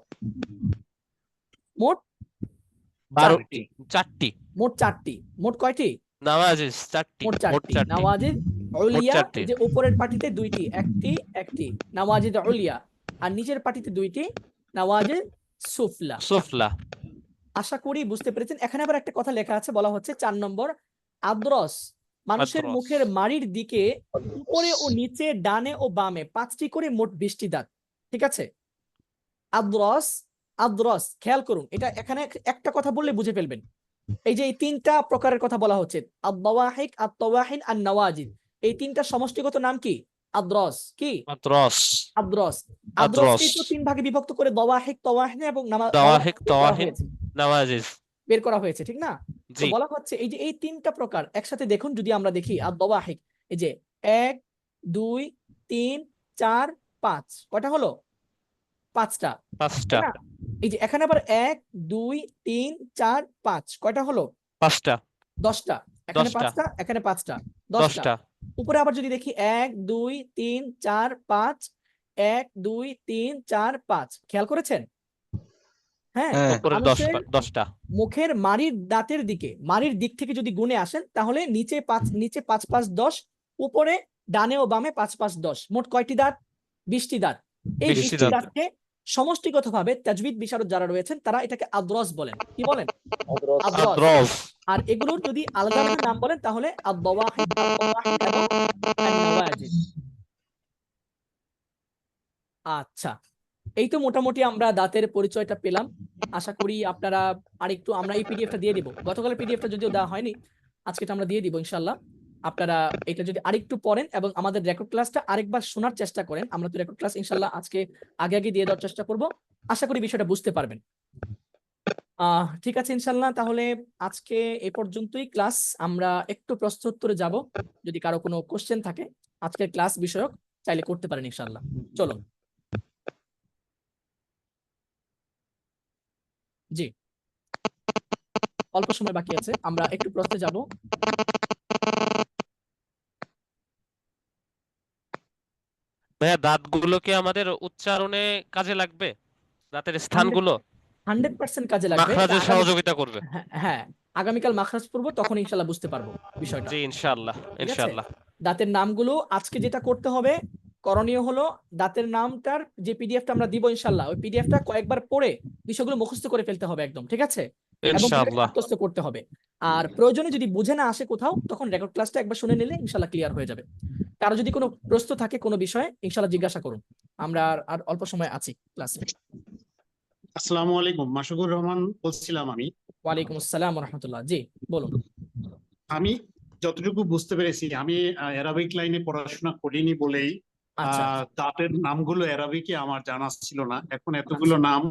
মোট 12টি, 4টি। মোট 4টি, মোট কয়টি? নওয়াজিজ 4টি, মোট মোট 4টি। 4টি, নওয়াজিদ মোট উলিয়া 4টি। এই যে উপরের পাটিতে 2টি, একটি একটি নওয়াজিদ উলিয়া, আর নিচের পাটিতে 2টি নওয়াজিদ সুফলা। সুফলা। আশা করি বুঝতে পেরেছেন। এখানে আবার একটা কথা লেখা আছে, বলা হচ্ছে 4 নম্বর আদ্রস, মানুষের আদ্রস। মুখের মাড়ির দিকে উপরে ও নিচে, ডানে ও বামে 5টি করে মোট 20টি দাঁত, ঠিক আছে। আদ্রস, আদ্রস, খেয়াল করুন, এটা এখানে একটা কথা বললে বুঝে ফেলবেন। এই যে এই 3টা প্রকারের কথা বলা হচ্ছে, আদ-দাওয়াহিক, আত-তাওয়াহিন, আন-নওয়াজিদ, এই 3টা সমষ্টিগত নাম কি? আদ্রস, কি আদ্রস, আদ্রস। আদ্রস। আদ্রসকে তো 3 ভাগে বিভক্ত করে দাওয়াহিক, তাওয়াহিন এবং দাওয়াহিক, বের করা তাওয়াহিন, হয়েছে, নওয়াজিজ। বের করা হয়েছে, ঠিক না? তো জি। বলা হচ্ছে এই যে এই 3টা প্রকার একসাথে দেখুন, যদি আমরা দেখি আদ-দাওয়াহিক, এই যে 1 2 3 4 5, কয়টা হলো? 5টা, 5টা, তাই না? এই যে এখানে আবার 1 2 3 4 5, কয়টা হলো? 5টা, 10টা, এখানে 10টা, 5টা, এখানে 5টা, 10টা। 10টা। উপরে আবার যদি দেখি 1 2 3 4 5, 1 2 3 4 5, খেয়াল করেছেন? হ্যাঁ, হ্যাঁ, উপরে মানুষের 10টা। মুখের মাড়ির দাঁতের দিকে, মাড়ির দিক থেকে যদি গুণে আসেন, তাহলে নিচে 5, নিচে 5 5 10, উপরে ডানে ও বামে 5 5 10, মোট কয়টি দাঁত? 20টি দাঁত। এই 20টি 20টি দাঁত। দাঁতকে সমষ্টিগতভাবে তাজবিদ বিশারদ যারা রয়েছেন তারা এটাকে আদ্রস বলেন, কি বলেন? আদ্রস। আদ্রস। আর এগুলোর যদি আলাদা আলাদা নাম বলেন তাহলে আদ-দাওয়াহিক, আত-তাওয়াহিন এবং আন-নওয়াজিদ। আচ্ছা, এই তো মোটামুটি আমরা দাঁতের পরিচয়টা পেলাম। আশা করি আপনারা আরেকটু, আমরা এই পিডিএফটা দিয়ে দিব, গতকালের পিডিএফটা যদিও দেওয়া হয়নি, আজকে আমরা দিয়ে দিব ইনশাল্লাহ। আপনারা এটা যদি আরেকটু পড়েন এবং আমাদের রেকর্ড ক্লাসটা আরেকবার শোনার চেষ্টা করেন, আমরা তো রেকর্ড ক্লাস ইনশাল্লাহ আজকে আগে আগে দিয়ে দেওয়ার চেষ্টা করব, আশা করি বিষয়টা বুঝতে পারবেন। ঠিক আছে ইনশাল্লাহ, তাহলে আজকে এ পর্যন্তই ক্লাস। আমরা একটু প্রশ্ন উত্তরে যাব, যদি কারো কোনো কোশ্চেন থাকে আজকের ক্লাস বিষয়ক চাইলে করতে পারেন ইনশাল্লাহ। চলুন। জি, অল্প সময় বাকি আছে, আমরা একটু প্রশ্নে যাব। ভাইয়া, দাঁতগুলো কি আমাদের উচ্চারণে কাজে লাগবে? দাঁতের স্থানগুলো 100% কাজে লাগবে। মাখরাজে আগামী, সহযোগিতা করবে? হ্যাঁ, আগামীকাল মাখরাজ পড়বো, তখন ইনশাল্লাহ বুঝতে পারবো বিষয়টা, জি, ইনশাআল্লাহ, ঠিক আছে। ইনশাআল্লাহ। দাঁতের নামগুলো আজকে যেটা করতে হবে, করণীয় হলো দাঁতের নামটার যে পিডিএফটা আমরা দিব ইনশাল্লাহ, ওই পিডিএফটা কয়েকবার পড়ে বিষয়গুলো মুখস্থ করে ফেলতে হবে একদম, ঠিক আছে, এবং সেটাকে ইনশাআল্লাহ। আত্মস্থ করতে হবে। আর প্রয়োজনে যদি বুঝে না আসে কোথাও, তখন রেকর্ড ক্লাসটা একবার শুনে নিলে ইনশাল্লাহ ক্লিয়ার হয়ে যাবে। কারো যদি কোনো প্রশ্ন থাকে কোনো বিষয়ে, ইনশাল্লাহ জিজ্ঞাসা করুন, আমরা আর অল্প সময় আছি ক্লাসে। আসসালামু আলাইকুম, মাশাকুর রহমান বলছিলাম আমি। ওয়ালাইকুম আসসালাম রহমতুল্লাহ, জি বলুন। আমি যতটুকু বুঝতে পেরেছি, আমি অ্যারাবিক লাইনে পড়াশোনা করিনি বলেই আচ্ছা দাঁতের নামগুলো অ্যারাবিকে আমার জানা ছিল না। এখন এতগুলো আচ্ছা। নাম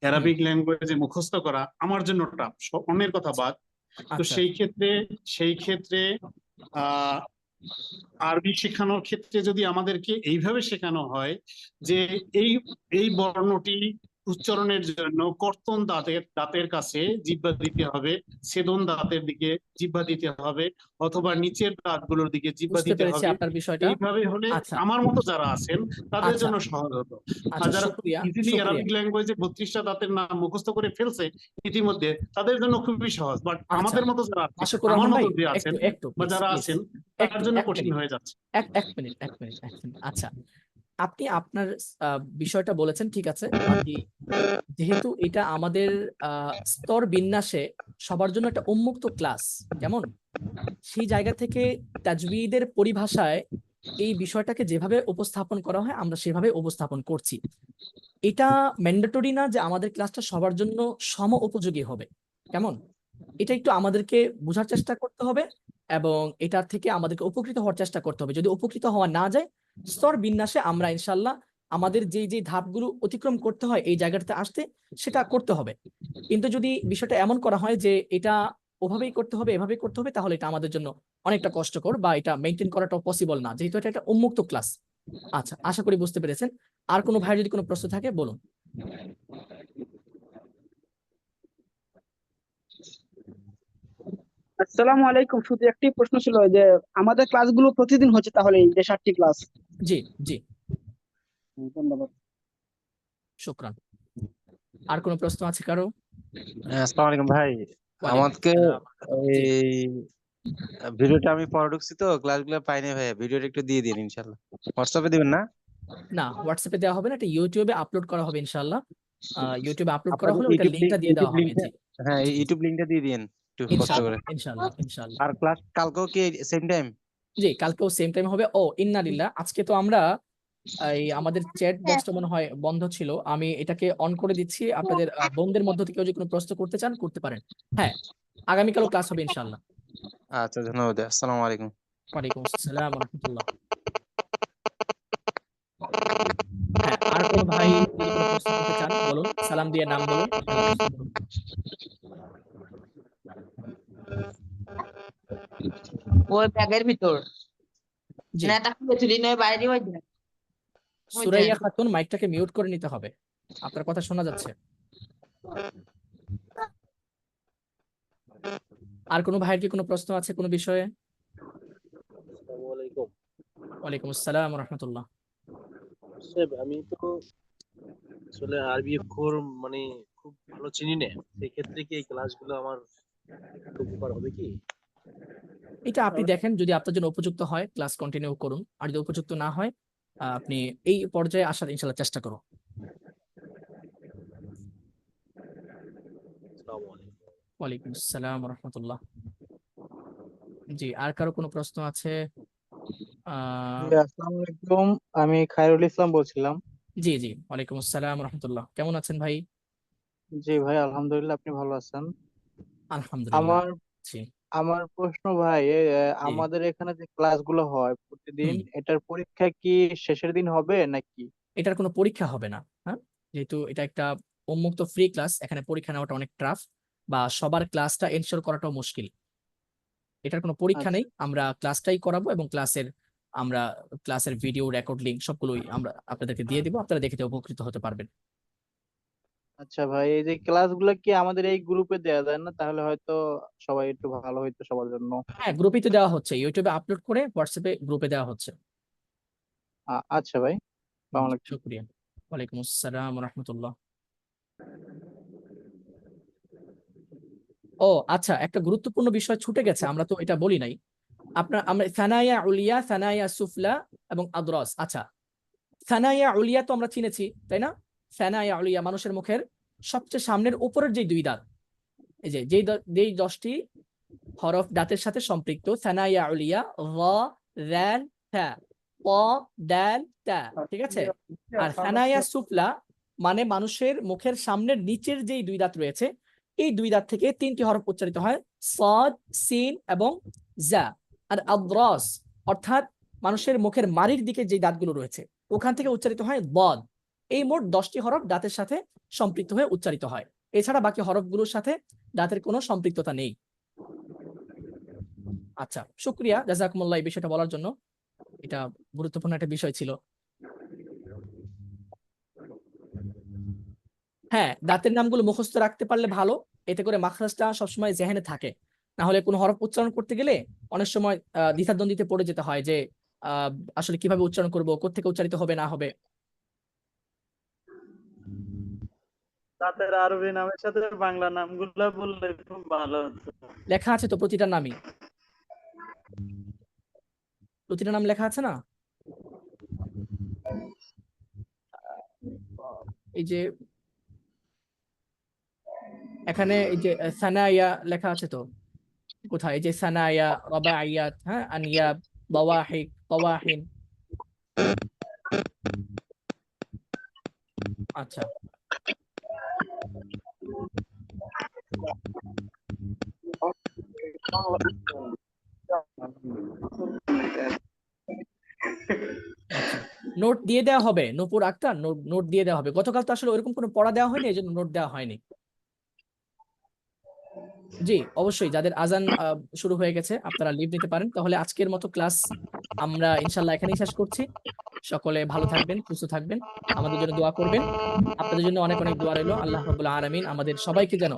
অ্যারাবিক ল্যাঙ্গুয়েজে মুখস্থ করা আমার জন্য টাফ, অন্যের কথা বাদ। তো আচ্ছা সেই ক্ষেত্রে আহ আরবি শেখানোর ক্ষেত্রে যদি আমাদেরকে এইভাবে শেখানো হয় যে এই এই বর্ণটি উচ্চারণের জন্য কর্তন দাঁতের কাছে জিহ্বা দিতে হবে, ছেদন দাঁতের দিকে জিহ্বা দিতে হবে, অথবা নিচের দাঁতগুলোর দিকে জিহ্বা বুঝতে দিতে পেরেছি হবে, আপনার বিষয়টা। এইভাবে হলে আচ্ছা আমার মতো যারা আছেন তাদের আচ্ছা জন্য সহজ হতো। আর আচ্ছা, যারা শুক্রিয়া ইজিলি শুক্রিয়া। অ্যারাবিক ল্যাঙ্গুয়েজে 32টা দাঁতের নাম মুখস্থ করে ফেলছে ইতিমধ্যে, তাদের জন্য খুবই সহজ। বাট আচ্ছা, আমাদের মতো যারা আছেন, মাশকুর আমার রহমান মতো ভাই, যে একটু আছেন একটু বা প্লিজ যারা প্লিজ, আছেন, তার জন্য এক কঠিন মিনিট, হয়ে যাচ্ছে। এক মিনিট। আচ্ছা, আপনি আপনার বিষয়টা বলেছেন, ঠিক আছে। আপনি যেহেতু এটা আমাদের স্তর বিন্যাসে সবার জন্য একটা উন্মুক্ত ক্লাস, কেমন, সেই জায়গা থেকে তাজবিদের পরিভাষায় এই বিষয়টাকে যেভাবে উপস্থাপন করা হয় আমরা সেভাবে উপস্থাপন করছি। এটা ম্যান্ডেটরি না যে আমাদের ক্লাসটা সবার জন্য সম উপযোগী হবে, কেমন, এটা একটু আমাদেরকে বোঝার চেষ্টা করতে হবে এবং এটার থেকে আমাদেরকে উপকৃত হওয়ার চেষ্টা করতে হবে। যদি উপকৃত হওয়া না যায় স্তর বিন্যাসে আমরা ইনশাল্লাহ আমাদের যে ধাপগুলো অতিক্রম করতে হয় এই জায়গাটাতে আসতে, সেটা করতে হবে। কিন্তু যদি বিষয়টা এমন করা হয় যে এটা ওভাবেই করতে হবে, এভাবেই করতে হবে, তাহলে এটা আমাদের জন্য অনেকটা কষ্টকর, বা এটা মেনটেন করাটাও পসিবল না, যেহেতু এটা একটা উন্মুক্ত ক্লাস। আচ্ছা, আশা করি বুঝতে পেরেছেন। আর কোনো ভাইয়ের যদি কোনো প্রশ্ন থাকে বলুন। আসসালামু আলাইকুম, শুধু একটি প্রশ্ন ছিল যে আমাদের ক্লাসগুলো প্রতিদিন হচ্ছে তাহলে এই যে 7টি ক্লাস? জি জি, ধন্যবাদ। শুকরান। আর কোনো প্রশ্ন আছে কারো? আসসালামু আলাইকুম ভাই। ওয়ালাইকুম আমাকে আসসালাম। জি, এই ভিডিওটা আমি পড়া ঢুকছি তো, ক্লাসগুলো পাইনি ভাই, ভিডিওটা একটু দিয়ে দিন ইনশাল্লাহ। হোয়াটসঅ্যাপে দিবেন না? না হোয়াটসঅ্যাপে দেওয়া হবে না, এটা ইউটিউবে আপলোড করা হবে ইনশাআল্লাহ। ইউটিউবে আপলোড করা আপনাদের হলে ওইটার ইউটিউব লিঙ্কটা দিয়ে দেওয়া হবে। লিঙ্কটা, জি হ্যাঁ জি জি, ইউটিউব লিঙ্কটা দিয়ে দিন একটু কষ্ট করে। ইনশাআল্লাহ ইনশাআল্লাহ ইনশাআল্লাহ। আর ক্লাস কালকেও কি সেম টাইম? জি, কালকেও সেম টাইম হবে। ও ইন্নালিল্লাহ, আজকে তো আমরা এই আমাদের চ্যাট বক্সটা মনে হয় বন্ধ ছিল, আমি এটাকে অন করে দিচ্ছি। আপনাদের বোনদের মধ্য থেকে যদি কোনো প্রশ্ন করতে চান করতে পারেন। হ্যাঁ, আগামীকালও ক্লাস হবে ইনশাআল্লাহ। আচ্ছা ধন্যবাদ, আসসালামু আলাইকুম। ওয়ালাইকুম আসসালাম ওয়া রাহমাতুল্লাহ। হ্যাঁ, আর কোনো ভাই যদি কোনো প্রশ্ন করতে চান বলুন, সালাম দিয়ে নাম বলুন, ইনশাআল্লাহ প্রশ্ন করুন। ওই ব্যাগের ভিতর জি, নেতা খুলেছিলি নয় বাইরে ওই দেখ ওই দেখ সুরাইয়া খাতুন মাইকটাকে মিউট করে নিতে হবে, আপনার কথা শোনা যাচ্ছে। আর কোনো ভাইয়ের কি কোনো প্রশ্ন আছে কোনো বিষয়ে? আসসালামু আলাইকুম। ওয়ালাইকুম আসসালাম ওয়া রাহমাতুল্লাহ। সাহেব, আমি তো আসলে আরবি অক্ষর মানে খুব ভালো চিনি না, সেই ক্ষেত্রে কি এই ক্লাসগুলো আমার একটু উপকার হবে কি? এটা আপনি দেখেন, যদি আপনার জন্য উপযুক্ত হয় ক্লাস কন্টিনিউ করুন, আর যদি উপযুক্ত না হয় আপনি এই পর্যায়ে আসার ইনশাআল্লাহ চেষ্টা করুন। আসসালামু আলাইকুম। ওয়ালাইকুম আসসালাম ওয়া রাহমাতুল্লাহ। জি, আর কারো কোনো প্রশ্ন আছে? জি, আসসালামু আলাইকুম। আমি খায়রুল ইসলাম বলছিলাম। জি জি, ওয়ালাইকুম আসসালাম ওয়া রাহমাতুল্লাহ। কেমন আছেন ভাই? জি ভাই, আলহামদুলিল্লাহ, আপনি ভালো আছেন? আলহামদুলিল্লাহ। আমার জি আমার প্রশ্ন ভাই, জি, আমাদের এখানে যে ক্লাসগুলো হয় প্রতিদিন, হুম, এটার পরীক্ষা কি শেষের দিন হবে নাকি? এটার কোনো পরীক্ষা হবে না। হ্যাঁ, যেহেতু এটা একটা উন্মুক্ত ফ্রি ক্লাস, এখানে পরীক্ষা নেওয়াটা অনেক টাফ, বা সবার ক্লাসটা এনশিওর করাটাও মুশকিল। এটার কোনো পরীক্ষা আচ্ছা নেই, আমরা ক্লাসটাই করাবো, এবং আমরা ক্লাসের ভিডিও রেকর্ড লিঙ্ক সবগুলোই আমরা আপনাদেরকে দিয়ে দিব, আপনারা দেখে উপকৃত হতে পারবেন। আচ্ছা ভাই, এই যে ক্লাসগুলো কি আমাদের এই গ্রুপে দেওয়া যায় না? তাহলে হয়তো সবাই একটু ভালো হইতো সবার জন্য। হ্যাঁ, গ্রুপে তো দেওয়া হচ্ছে, ইউটিউবে আপলোড করে হোয়াটসঅ্যাপে গ্রুপে দেওয়া হচ্ছে। আচ্ছা ভাই, আসসালামু আলাইকুম। শুক্রিয়া। ওয়ালাইকুম আসসালাম ওয়া রাহমাতুল্লাহ। ও আচ্ছা, একটা গুরুত্বপূর্ণ বিষয় ছুটে গেছে, আমরা তো এটা বলি নাই। আমরা সানায়া উলিয়া, সানায়া সুফলা এবং আদরাস। আচ্ছা, সানায়া উলিয়া তো আমরা চিনেছি, তাই না? সানায়া উলিয়া মানুষের মুখের সবচেয়ে সামনের উপরের যে দুই দাঁত, এই যে যেই 10টি হরফ দাঁতের সাথে সম্পৃক্ত, সানায়া উলিয়া, র, রাল, তা, প, দাল, তা, ঠিক আছে? আর সানায়া সুফলা মানে মানুষের মুখের সামনের নিচের যেই দুই দাঁত রয়েছে, এই দুই দাঁত থেকে 3টি হরফ উচ্চারিত হয়, সাদ, সিন এবং জা। আর আদ্রাস অর্থাৎ মানুষের মুখের মাড়ির দিকে যে দাঁতগুলো রয়েছে, ওখান থেকে উচ্চারিত হয় বদ। এই মোট 10টি হরফ দাঁতের সাথে সম্পৃক্ত হয়ে উচ্চারিত হয়, এছাড়া বাকি হরফগুলোর সাথে দাঁতের কোনো সম্পৃক্ততা নেই। আচ্ছা, শুক্রিয়া জাযাকুমুল্লাহ এই বিষয়টা বলার জন্য, এটা গুরুত্বপূর্ণ একটা বিষয় ছিল। হ্যাঁ, দাঁতের নামগুলো মুখস্থ রাখতে পারলে ভালো, এতে করে মাখরাজটা সবসময় জেহেনে থাকে। না হলে কোনো হরফ উচ্চারণ করতে গেলে অনেক সময় দ্বিধাদ্বন্দ্বিতে পড়ে যেতে হয় যে আহ, আসলে কিভাবে উচ্চারণ করব, কোত্থেকে উচ্চারিত হবে না হবে। তাদের আরবি নামের সাথে বাংলা নামগুলো বললে খুব ভালো হতো। লেখা আছে তো প্রতিটা নামই, প্রতিটা নাম লেখা আছে না? এই যে এখানে এই যে সানায়া লেখা আছে তো, কোথায়? এই যে সানায়া, রাবাইয়াত, হ্যাঁ, আনিয়াব, বাওয়াহিক, তাওয়াহিন। আচ্ছা, আচ্ছা, নোট দিয়ে দেওয়া হবে, নূপুর আক্তার, নোট নোট দিয়ে দেওয়া হবে। গতকাল তো আসলে ওইরকম কোনো পড়া দেওয়া হয়নি, এই জন্য নোট দেওয়া হয়নি। জি অবশ্যই, যাদের আজান শুরু হয়ে গেছে আপনারা লিভ নিতে পারেন। তাহলে আজকের মতো ক্লাস আমরা ইনশাল্লাহ এখানেই শেষ করছি। সকলে ভালো থাকবেন, সুস্থ থাকবেন, আমাদের জন্য দোয়া করবেন। আপনাদের জন্য অনেক অনেক দোয়া রইলো। আল্লাহ রাব্বুল আলামিন আমাদের সবাইকে যেন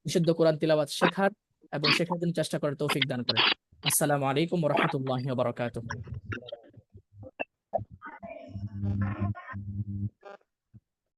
বিশুদ্ধ কোরআন তিলাওয়াত শেখার এবং শেখার জন্য চেষ্টা করার তৌফিক দান করেন। আসসালামু আলাইকুম ওয়া রাহমাতুল্লাহি ওয়া বারাকাতুহু।